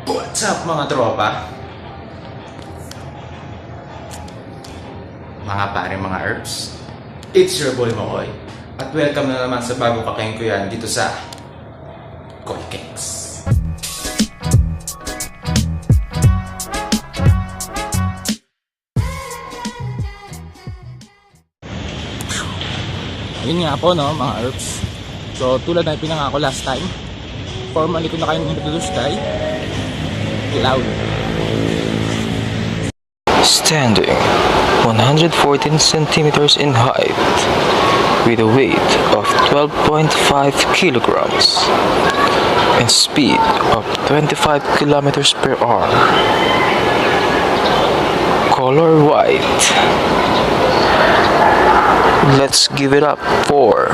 What's up mga tropa? Mga pare, mga erps, it's your boy Makoy. At welcome na naman sa bagong kakenkoyan dito sa Koykeks. Yun nga po no mga erps. So tulad na pinangako last time, formally ko na kayong introduce kay Kloud. Standing 114 centimeters in height with a weight of 12.5 kilograms and speed of 25 kilometers per hour. Color white. Let's give it up for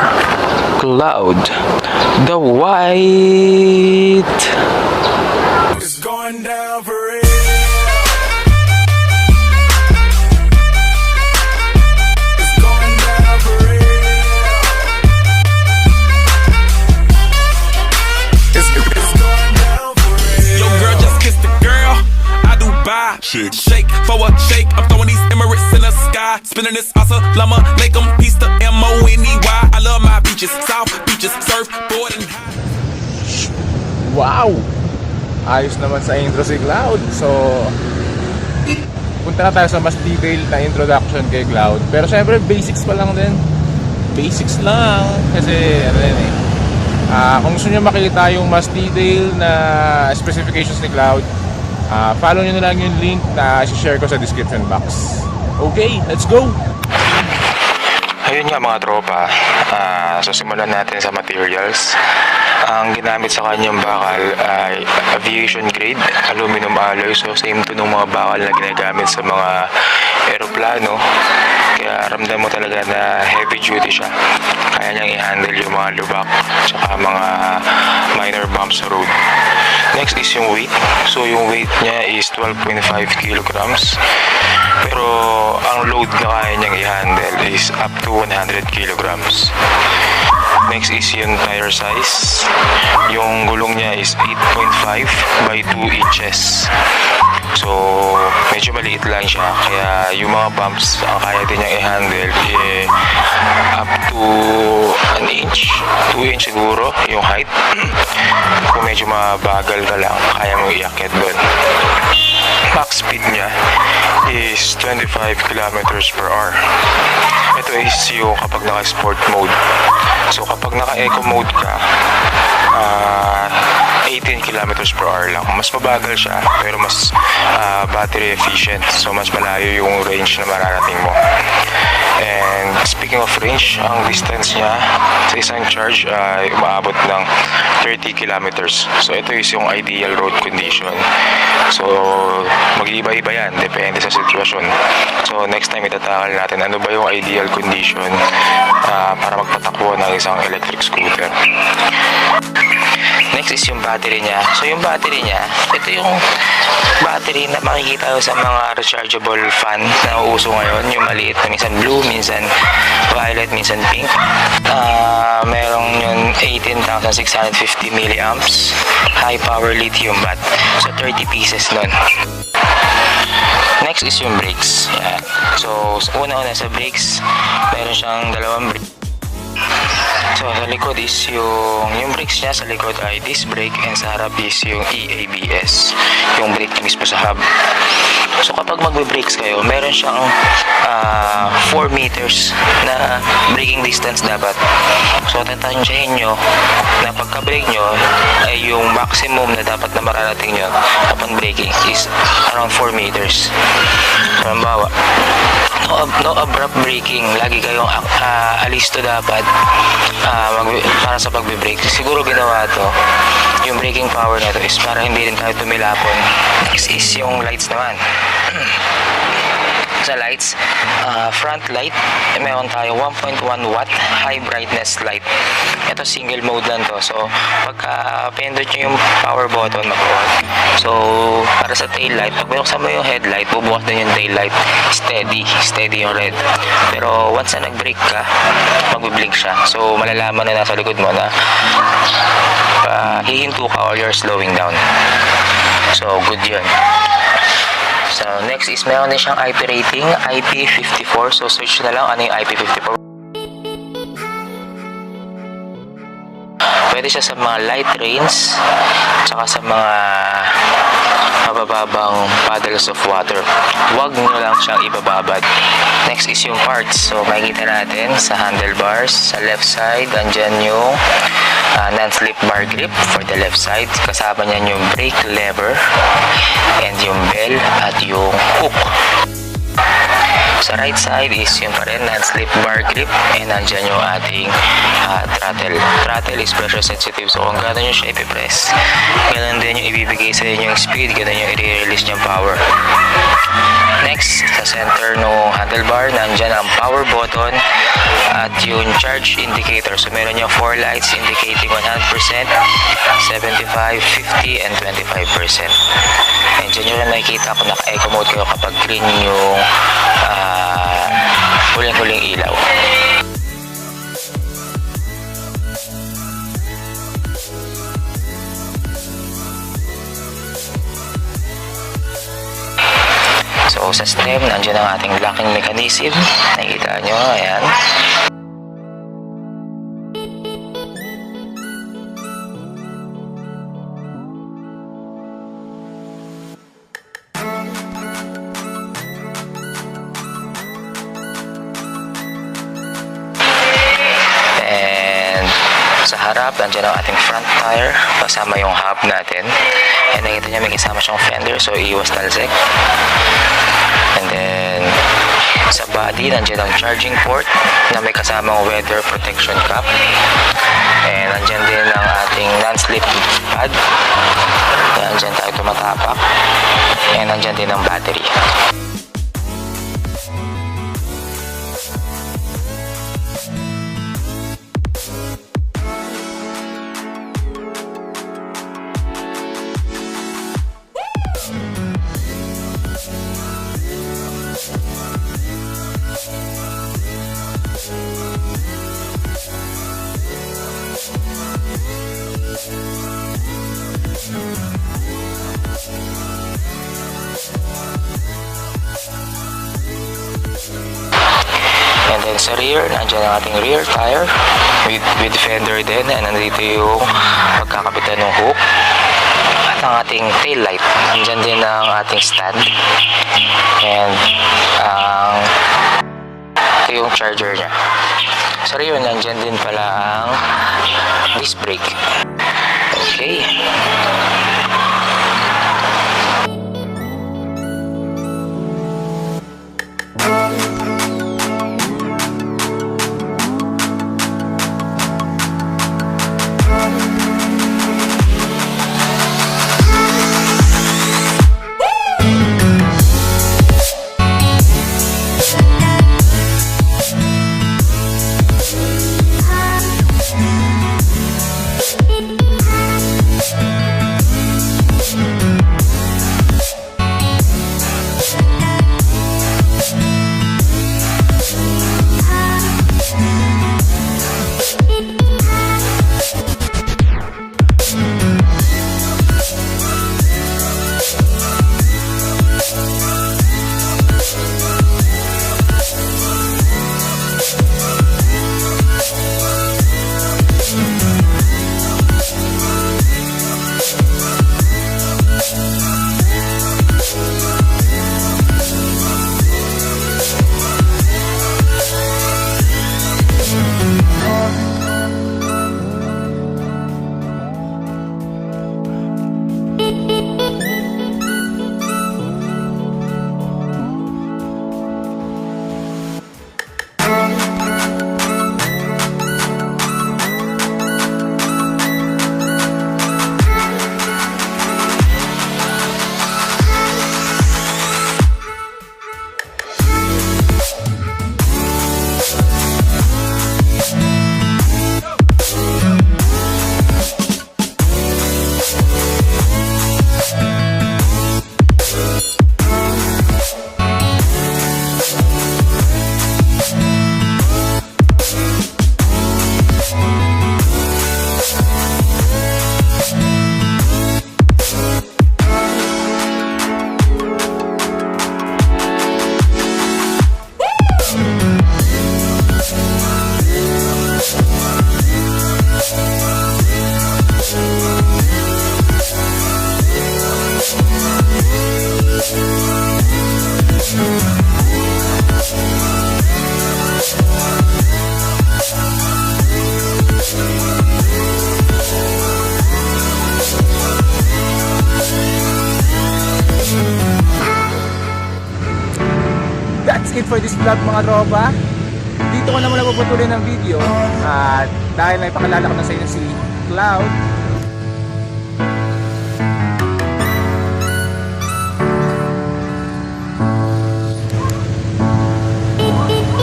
Kloud, the white. It's going down for real. It's going down for real. It's going down for real. Yo, girl, just kiss the girl. I do buy shake for a shake. I'm throwing these Emirates in the sky, spinning this Salamat, make them piece the MONEY. I love my beaches, south beaches, surfboard and Wow! Ayos naman sa intro si Kloud. So, punta na tayo sa mas detailed na introduction kay Kloud. Pero syempre, basics pa lang din. Basics lang. Kasi, ano yun eh. Kung gusto nyo makita yung mas detailed na specifications ni Kloud, follow nyo na lang yung link na share ko sa description box. Okay, let's go! Ayun nga mga tropa, so simulan natin sa materials. Ang ginamit sa kanyang bakal ay aviation grade aluminum alloy, so same to nung mga bakal na ginagamit sa mga eroplano. Kaya ramdam mo talaga na heavy duty siya. Kaya niyang i-handle yung mga lubak tsaka mga minor bumps sa road. Next is yung weight. So yung weight niya is 12.5 kilograms. Pero ang load na kaya niyang i-handle is up to 100 kilograms. Next is yung tire size. Yung gulong niya is 8.5 by 2 inches. So, medyo maliit lang siya. Kaya yung mga bumps ang kaya din niyang i-handle up to 1 inch, 2 inch siguro yung height. Kung medyo mabagal ka lang, kaya mo iakyat doon. Max speed niya is 25 kilometers per hour. Ito is yung kapag naka-sport mode. So kapag naka-eco mode ka, 18 kilometers per hour lang. Mas mabagal siya, pero mas battery efficient. So mas malayo yung range na mararating mo. And speaking of range, ang distance niya sa isang charge ay umaabot ng 30 kilometers. So ito is yung ideal road condition. So mag-iiba-iba yan, depende sa sitwasyon. So next time itatakal natin ano ba yung ideal condition para magpatakbo ng isang electric scooter. Next is yung battery niya. So yung battery niya, ito yung battery na makikita sa mga rechargeable fan na uso ngayon. Yung maliit na minsan blue, minsan violet, minsan pink. Merong yung 18,650 milliamps. High power lithium bat. So 30 pieces nun. Next is yung brakes. Yan. So una-una sa brakes, meron siyang dalawang brakes. So sa likod is yung brakes niya sa likod ay disc brake, and sa harap is yung EABS, yung brake mismo sa hub. So kapag magbe-brakes kayo, meron siyang 4 meters na braking distance dapat. So tatansyahin nyo na pagka-brake nyo ay yung maximum na dapat na mararating nyo upon braking is around 4 meters. So halimbawa, no abrupt braking, lagi kayong alisto dapat para sa pagbe-brake. Siguro ginawa to, yung braking power na to is para hindi rin tayo tumilapon. Next is yung lights naman. Sa lights, front light, meron tayo 1.1 watt high brightness light. Ito single mode lang to. So pagka pindot nyo yung power button, mag-on. So para sa tail light, pag binuksan mo yung headlight, bubukas din yung tail light. Steady yung red. Pero once na nag-brake ka, magbe-blink siya. So malalaman na nasa likod mo na hihinto ka or you're slowing down. So, good yun. So, next is meron din siyang IP rating, IP54. So, search na lang ano yung IP54. Pwede siya sa mga light rains, tsaka sa mga mabababang puddles of water. Huwag nyo lang siyang ibababad. Next is yung parts. So, makikita natin sa handlebars, sa left side, andyan yung non-slip bar grip for the left side. Kasama niyan yung brake lever and yung bell at yung hook. Sa right side is yung pa rin non-slip bar grip and nandyan yung ating throttle. Throttle is pressure sensitive, so kung gano'n nyo siya ipipress, gano'n din yung ibibigay sa inyo yung speed, gano'n yung i-release niyang power. Next, sa center ng handlebar, nandyan ang power button at yung charge indicator. So meron yung 4 lights indicating 100%, 75, 50, and 25%. And dyan nyo na nakikita kung naka-eco mode kayo kapag green yung huling-huling ilaw. So sa stem, nandiyan ang ating locking mechanism. Nakikita nyo, ayan. Sa harap, nandiyan ang ating front tire kasama yung hub natin. And nakita nyo may kasama siyang fender, so iwas talsik. And then sa body, nandiyan ang charging port na may kasamang weather protection cap. And nandiyan din ang ating non-slip pad. Nandiyan tayo tumatapak. And nandiyan din ang battery. And then sa rear, nandiyan ang ating rear tire with fender din, and nandito yung pagkakapitan ng hook at ang ating tail light. Nandiyan din ang ating stand and ito yung charger nya. Sa rear, nandiyan din pala ang disc brake. Okay. for this vlog mga tropa. Dito ko na muna puputulin ng video. At dahil may pakilala ko na sa inyo si Kloud,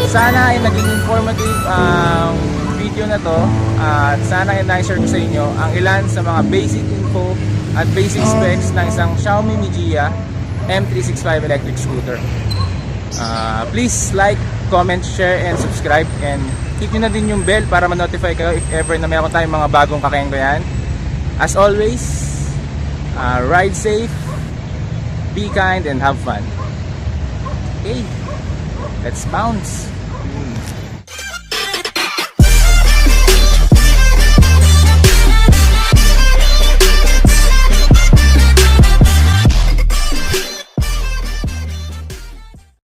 sana ay naging informative ang video na to, at sana ay na-share ko sa inyo ang ilan sa mga basic info at basic specs ng isang XIAOMI MIJIA M365 electric scooter. Please like, comment, share, and subscribe, and hit nyo na din yung bell para ma-notify kayo if ever na meron tayong mga bagong kakenkoyan. As always, ride safe, be kind, and have fun. Okay, let's bounce!